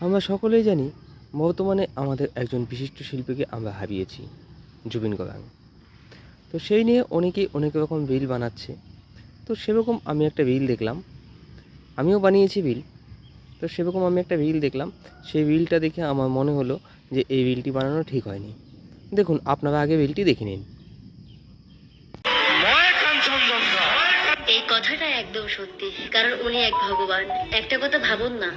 আমরা সকলেই জানি বর্তমানে আমাদের একজন বিশিষ্ট শিল্পীকে আমরা হারিয়েছি, জুবিন গার্গ। তো সেই নিয়ে অনেকেই অনেক রকম রিল বানাচ্ছে। তো সেরকম আমি একটা রিল দেখলাম, আমিও বানিয়েছি রিল। তো সেরকম আমি একটা রিল দেখলাম, সেই রিলটা দেখে আমার মনে হলো যে এই রিলটি বানানো ঠিক হয়নি। দেখুন, আপনারা আগে রিলটি দেখে নিন। এই কথাটা একদম সত্যি, কারণ উনি এক ভগবান। একটা কথা ভাবুন না,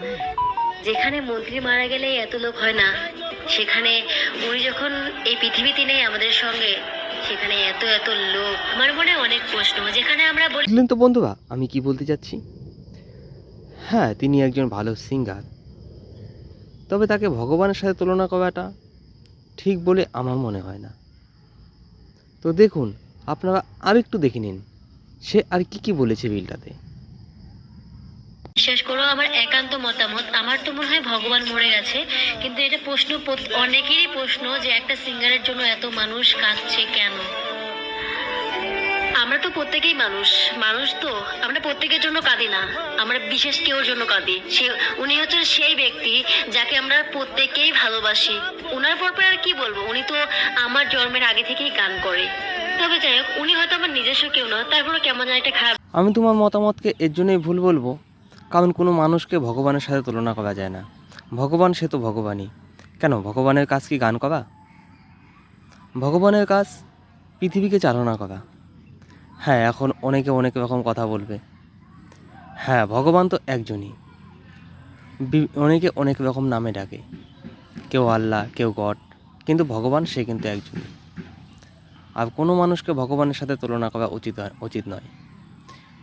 যেখানে মন্ত্রী মারা গেলে এত লোক হয় না, সেখানে উনি যখন এই পৃথিবীতে নেই আমাদের সঙ্গে, সেখানে এত এত লোক। আমার মনে অনেক প্রশ্ন, যেখানে আমরা বলি। বুঝলেন তো বন্ধুরা আমি কি বলতে চাচ্ছি? হ্যাঁ, তিনি একজন ভালো সিঙ্গার, তবে তাকে ভগবানের সাথে তুলনা করাটা ঠিক বলে আমার মনে হয় না। তো দেখুন, আপনারা আরেকটু দেখে নিন সে আর কি বলেছে রিলটাতে। বিশ্বাস করো, আমার একান্ত মতামত, আমার তো মনে হয় ভগবান মরে গেছে। কিন্তু এটা প্রশ্ন অনেকেরই প্রশ্ন, যে একটা সিঙ্গারের জন্য এত মানুষ কাঁদছে কেন? আমরা তো প্রত্যেকেই মানুষ, মানুষ তো আমরা প্রত্যেকের জন্য কাঁদি না, আমরা বিশেষ কেউর জন্য কাঁদি। উনি হচ্ছেন সেই ব্যক্তি যাকে আমরা প্রত্যেকেই ভালোবাসি। উনার পরপর আর কি বলবো, উনি তো আমার জন্মের আগে থেকেই গান করে। তবে যাই হোক, উনি হয়তো আমার নিজস্ব কেউ না, তারপরে কেমন যেন একটা খারাপ। আমি তোমার মতামতকে এর জন্যই ভুল বলবো, কারণ কোনো মানুষকে ভগবানের সাথে তুলনা করা যায় না। ভগবান সে তো ভগবানই। কেন, ভগবানের কাজ কি গান করা? ভগবানের কাজ পৃথিবীকে চালনা করা। হ্যাঁ, এখন অনেকে অনেক রকম কথা বলবে। হ্যাঁ, ভগবান তো একজনই, অনেকে অনেক রকম নামে ডাকে, কেউ আল্লাহ, কেউ গড, কিন্তু ভগবান সে কিন্তু একজনই। আর কোনো মানুষকে ভগবানের সাথে তুলনা করা উচিত নয়।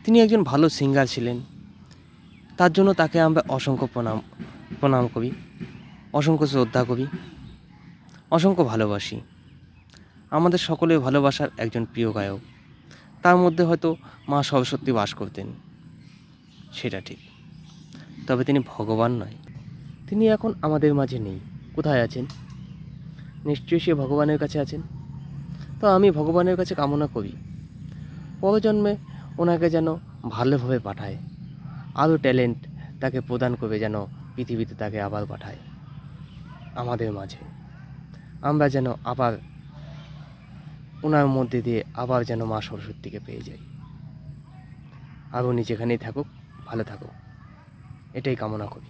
তিনি একজন ভালো সিঙ্গার ছিলেন, তার জন্য তাকে আমরা অসংখ্য প্রণাম করি, অসংখ্য শ্রদ্ধা করি, অসংখ্য ভালোবাসি। আমাদের সকলের ভালোবাসার একজন প্রিয় গায়ক, তার মধ্যে হয়তো মা সরস্বতী বাস করতেন, সেটা ঠিক, তবে তিনি ভগবান নয়। তিনি এখন আমাদের মাঝে নেই। কোথায় আছেন? নিশ্চয়ই সে ভগবানের কাছে আছেন। তো আমি ভগবানের কাছে কামনা করি পরজন্মে ওনাকে যেন ভালোভাবে পাঠায়, আরও ট্যালেন্ট তাকে প্রদান করবে, যেন পৃথিবীতে তাকে আবার পাঠায় আমাদের মাঝে। আমরা যেন আবার ওনার মধ্যে দিয়ে আবার যেন মা সরস্বতীকে পেয়ে যাই। আর উনি যেখানেই থাকুক, ভালো থাকুক, এটাই কামনা করি।